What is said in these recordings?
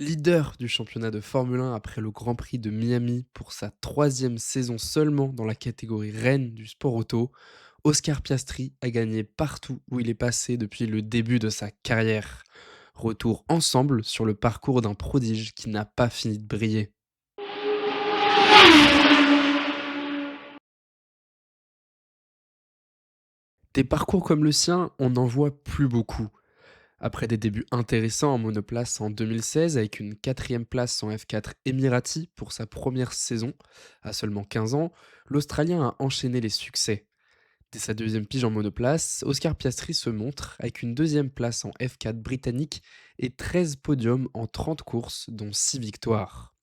Leader du championnat de Formule 1 après le Grand Prix de Miami pour sa troisième saison seulement dans la catégorie reine du sport auto, Oscar Piastri a gagné partout où il est passé depuis le début de sa carrière. Retour ensemble sur le parcours d'un prodige qui n'a pas fini de briller. Des parcours comme le sien, on n'en voit plus beaucoup. Après des débuts intéressants en monoplace en 2016 avec une quatrième place en F4 Emirati pour sa première saison, à seulement 15 ans, l'Australien a enchaîné les succès. Dès sa deuxième pige en monoplace, Oscar Piastri se montre avec une deuxième place en F4 britannique et 13 podiums en 30 courses, dont 6 victoires.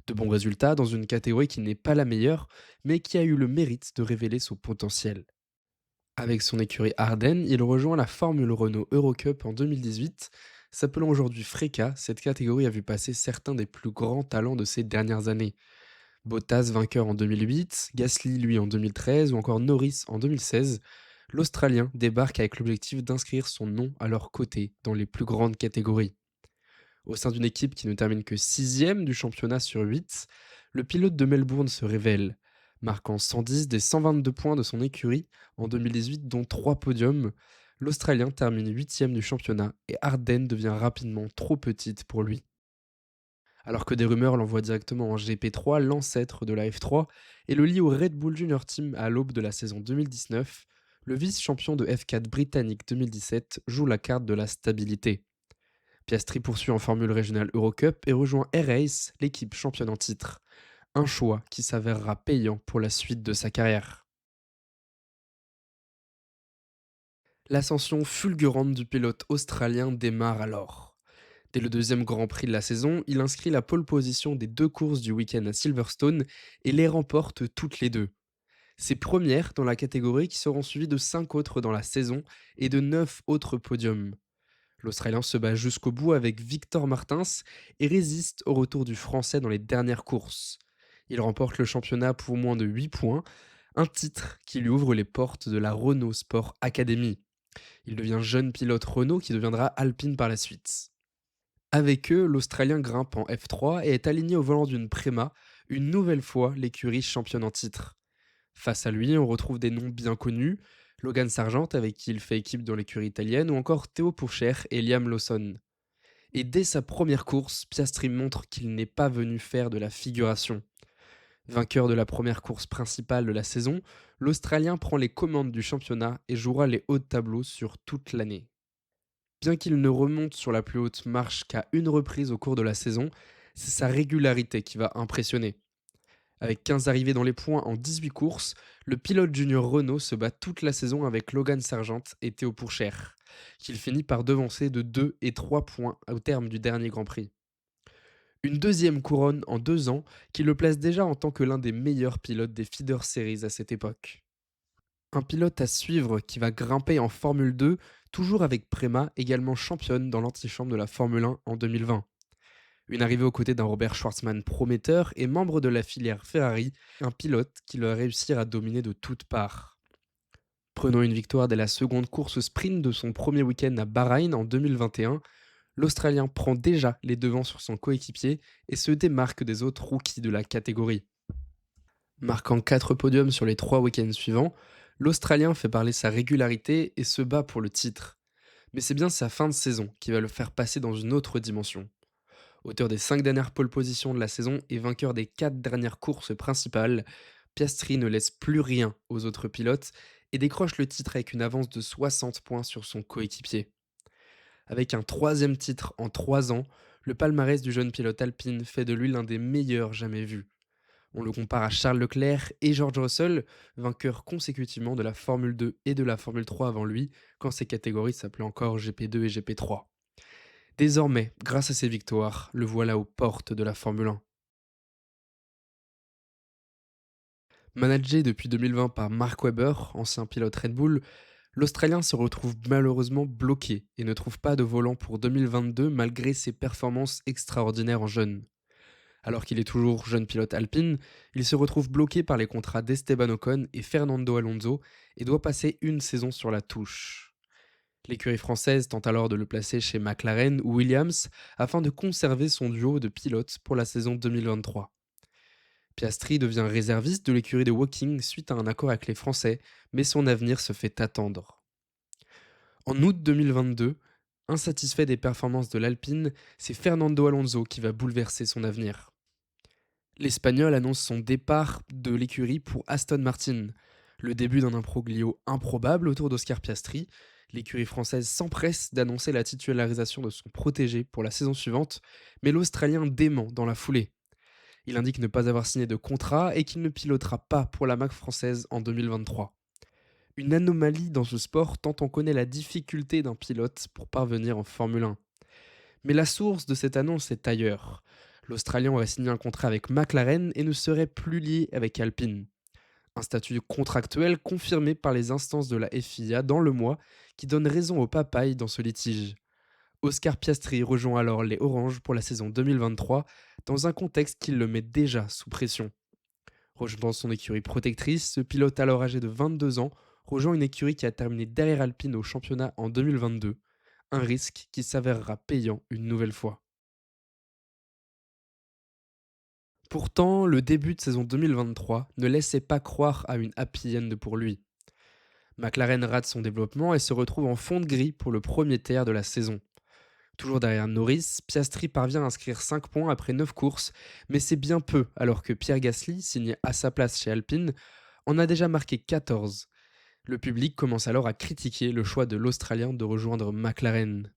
De bons résultats dans une catégorie qui n'est pas la meilleure, mais qui a eu le mérite de révéler son potentiel. Avec son écurie Ardennes, il rejoint la Formule Renault Eurocup en 2018. S'appelant aujourd'hui Freca, cette catégorie a vu passer certains des plus grands talents de ces dernières années. Bottas vainqueur en 2008, Gasly lui en 2013 ou encore Norris en 2016. L'Australien débarque avec l'objectif d'inscrire son nom à leur côté dans les plus grandes catégories. Au sein d'une équipe qui ne termine que sixième du championnat sur 8, le pilote de Melbourne se révèle, marquant 110 des 122 points de son écurie en 2018, dont 3 podiums. L'Australien termine huitième du championnat et Ardennes devient rapidement trop petite pour lui. Alors que des rumeurs l'envoient directement en GP3, l'ancêtre de la F3, et le lie au Red Bull Junior Team à l'aube de la saison 2019, le vice-champion de F4 britannique 2017 joue la carte de la stabilité. Piastri poursuit en Formule régionale Eurocup et rejoint Air-Race, l'équipe championne en titre. Un choix qui s'avérera payant pour la suite de sa carrière. L'ascension fulgurante du pilote australien démarre alors. Dès le deuxième Grand Prix de la saison, il inscrit la pole position des deux courses du week-end à Silverstone et les remporte toutes les deux. Ses premières dans la catégorie qui seront suivies de 5 autres dans la saison et de 9 autres podiums. L'Australien se bat jusqu'au bout avec Victor Martins et résiste au retour du Français dans les dernières courses. Il remporte le championnat pour moins de 8 points, un titre qui lui ouvre les portes de la Renault Sport Academy. Il devient jeune pilote Renault qui deviendra Alpine par la suite. Avec eux, l'Australien grimpe en F3 et est aligné au volant d'une Prema, une nouvelle fois l'écurie championne en titre. Face à lui, on retrouve des noms bien connus, Logan Sargent avec qui il fait équipe dans l'écurie italienne ou encore Théo Pourchaire et Liam Lawson. Et dès sa première course, Piastri montre qu'il n'est pas venu faire de la figuration. Vainqueur de la première course principale de la saison, l'Australien prend les commandes du championnat et jouera les hauts de tableau sur toute l'année. Bien qu'il ne remonte sur la plus haute marche qu'à une reprise au cours de la saison, c'est sa régularité qui va impressionner. Avec 15 arrivées dans les points en 18 courses, le pilote junior Renault se bat toute la saison avec Logan Sargent et Théo Pourchaire, qu'il finit par devancer de 2 et 3 points au terme du dernier Grand Prix. Une deuxième couronne en 2 ans qui le place déjà en tant que l'un des meilleurs pilotes des Feeder Series à cette époque. Un pilote à suivre qui va grimper en Formule 2, toujours avec Prema, également championne dans l'antichambre de la Formule 1 en 2020. Une arrivée aux côtés d'un Robert Schwartzmann prometteur et membre de la filière Ferrari, un pilote qui va réussir à dominer de toutes parts. Prenant une victoire dès la seconde course sprint de son premier week-end à Bahreïn en 2021, l'Australien prend déjà les devants sur son coéquipier et se démarque des autres rookies de la catégorie. Marquant 4 podiums sur les 3 week-ends suivants, l'Australien fait parler sa régularité et se bat pour le titre. Mais c'est bien sa fin de saison qui va le faire passer dans une autre dimension. Auteur des 5 dernières pole positions de la saison et vainqueur des 4 dernières courses principales, Piastri ne laisse plus rien aux autres pilotes et décroche le titre avec une avance de 60 points sur son coéquipier. Avec un troisième titre en 3 ans, le palmarès du jeune pilote alpine fait de lui l'un des meilleurs jamais vus. On le compare à Charles Leclerc et George Russell, vainqueurs consécutivement de la Formule 2 et de la Formule 3 avant lui, quand ces catégories s'appelaient encore GP2 et GP3. Désormais, grâce à ses victoires, le voilà aux portes de la Formule 1. Managé depuis 2020 par Mark Webber, ancien pilote Red Bull, l'Australien se retrouve malheureusement bloqué et ne trouve pas de volant pour 2022 malgré ses performances extraordinaires en jeune. Alors qu'il est toujours jeune pilote alpine, il se retrouve bloqué par les contrats d'Esteban Ocon et Fernando Alonso et doit passer une saison sur la touche. L'écurie française tente alors de le placer chez McLaren ou Williams afin de conserver son duo de pilotes pour la saison 2023. Piastri devient réserviste de l'écurie de Woking suite à un accord avec les Français, mais son avenir se fait attendre. En août 2022, insatisfait des performances de l'Alpine, c'est Fernando Alonso qui va bouleverser son avenir. L'Espagnol annonce son départ de l'écurie pour Aston Martin. Le début d'un imbroglio improbable autour d'Oscar Piastri. L'écurie française s'empresse d'annoncer la titularisation de son protégé pour la saison suivante, mais l'Australien dément dans la foulée. Il indique ne pas avoir signé de contrat et qu'il ne pilotera pas pour la marque française en 2023. Une anomalie dans ce sport tant on connaît la difficulté d'un pilote pour parvenir en Formule 1. Mais la source de cette annonce est ailleurs. L'Australien aurait signé un contrat avec McLaren et ne serait plus lié avec Alpine. Un statut contractuel confirmé par les instances de la FIA dans le mois qui donne raison au papaye dans ce litige. Oscar Piastri rejoint alors les Oranges pour la saison 2023 dans un contexte qui le met déjà sous pression. Rejoignant son écurie protectrice, ce pilote alors âgé de 22 ans rejoint une écurie qui a terminé derrière Alpine au championnat en 2022, un risque qui s'avérera payant une nouvelle fois. Pourtant, le début de saison 2023 ne laissait pas croire à une happy end pour lui. McLaren rate son développement et se retrouve en fond de grille pour le premier tiers de la saison. Toujours derrière Norris, Piastri parvient à inscrire 5 points après 9 courses, mais c'est bien peu alors que Pierre Gasly, signé à sa place chez Alpine, en a déjà marqué 14. Le public commence alors à critiquer le choix de l'Australien de rejoindre McLaren.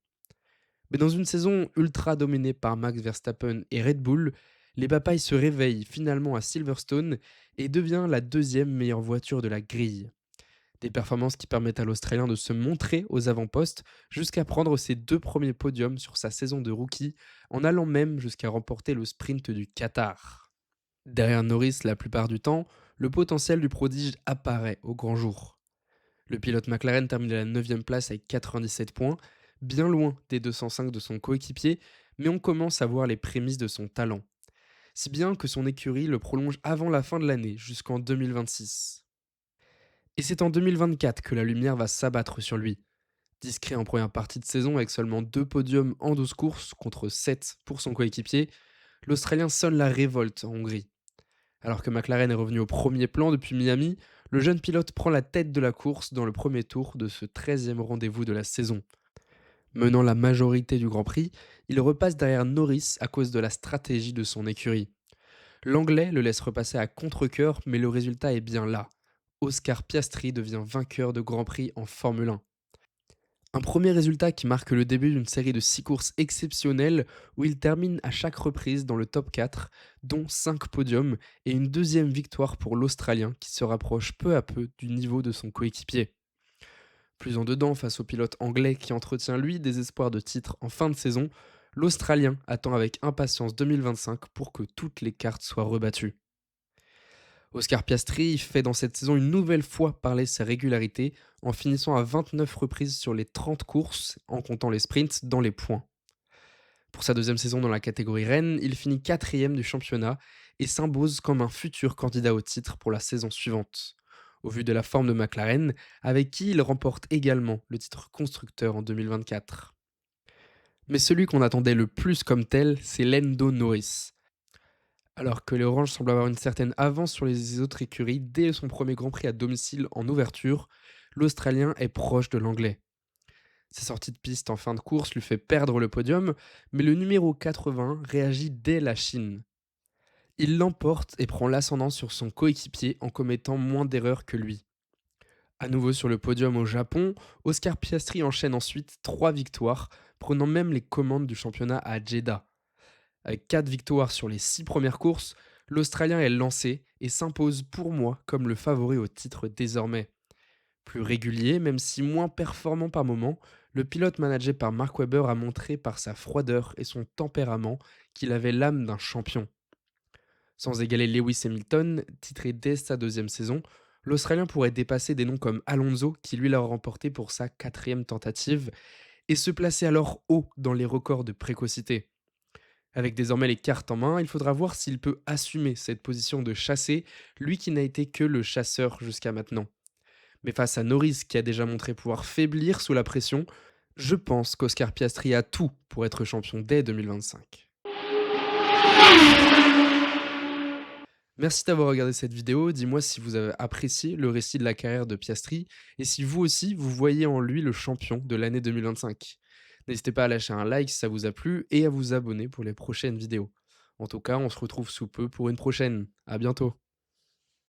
Mais dans une saison ultra dominée par Max Verstappen et Red Bull, les papayes se réveillent finalement à Silverstone et devient la deuxième meilleure voiture de la grille. Des performances qui permettent à l'Australien de se montrer aux avant-postes jusqu'à prendre ses 2 premiers podiums sur sa saison de rookie, en allant même jusqu'à remporter le sprint du Qatar. Derrière Norris la plupart du temps, le potentiel du prodige apparaît au grand jour. Le pilote McLaren termine à la 9e place avec 97 points, bien loin des 205 de son coéquipier, mais on commence à voir les prémices de son talent. Si bien que son écurie le prolonge avant la fin de l'année, jusqu'en 2026. Et c'est en 2024 que la lumière va s'abattre sur lui. Discret en première partie de saison avec seulement 2 podiums en 12 courses contre 7 pour son coéquipier, l'Australien sonne la révolte en Hongrie. Alors que McLaren est revenu au premier plan depuis Miami, le jeune pilote prend la tête de la course dans le premier tour de ce 13e rendez-vous de la saison. Menant la majorité du Grand Prix, il repasse derrière Norris à cause de la stratégie de son écurie. L'Anglais le laisse repasser à contre-cœur, mais le résultat est bien là. Oscar Piastri devient vainqueur de Grand Prix en Formule 1. Un premier résultat qui marque le début d'une série de 6 courses exceptionnelles où il termine à chaque reprise dans le top 4, dont 5 podiums et une deuxième victoire pour l'Australien qui se rapproche peu à peu du niveau de son coéquipier. Plus en dedans face au pilote anglais qui entretient lui des espoirs de titre en fin de saison, l'Australien attend avec impatience 2025 pour que toutes les cartes soient rebattues. Oscar Piastri fait dans cette saison une nouvelle fois parler sa régularité en finissant à 29 reprises sur les 30 courses, en comptant les sprints, dans les points. Pour sa deuxième saison dans la catégorie Rennes, il finit quatrième du championnat et s'impose comme un futur candidat au titre pour la saison suivante. Au vu de la forme de McLaren, avec qui il remporte également le titre constructeur en 2024. Mais celui qu'on attendait le plus comme tel, c'est Lando Norris. Alors que les Oranges semblent avoir une certaine avance sur les autres écuries dès son premier Grand Prix à domicile en ouverture, l'Australien est proche de l'Anglais. Sa sortie de piste en fin de course lui fait perdre le podium, mais le numéro 80 réagit dès la Chine. Il l'emporte et prend l'ascendant sur son coéquipier en commettant moins d'erreurs que lui. À nouveau sur le podium au Japon, Oscar Piastri enchaîne ensuite 3 victoires, prenant même les commandes du championnat à Jeddah. Avec 4 victoires sur les 6 premières courses, l'Australien est lancé et s'impose pour moi comme le favori au titre désormais. Plus régulier, même si moins performant par moment, le pilote managé par Mark Webber a montré par sa froideur et son tempérament qu'il avait l'âme d'un champion. Sans égaler Lewis Hamilton, titré dès sa deuxième saison, l'Australien pourrait dépasser des noms comme Alonso, qui lui l'a remporté pour sa quatrième tentative, et se placer alors haut dans les records de précocité. Avec désormais les cartes en main, il faudra voir s'il peut assumer cette position de chassé, lui qui n'a été que le chasseur jusqu'à maintenant. Mais face à Norris, qui a déjà montré pouvoir faiblir sous la pression, je pense qu'Oscar Piastri a tout pour être champion dès 2025. Merci d'avoir regardé cette vidéo. Dis-moi si vous avez apprécié le récit de la carrière de Piastri et si vous aussi, vous voyez en lui le champion de l'année 2025. N'hésitez pas à lâcher un like si ça vous a plu et à vous abonner pour les prochaines vidéos. En tout cas, on se retrouve sous peu pour une prochaine. À bientôt.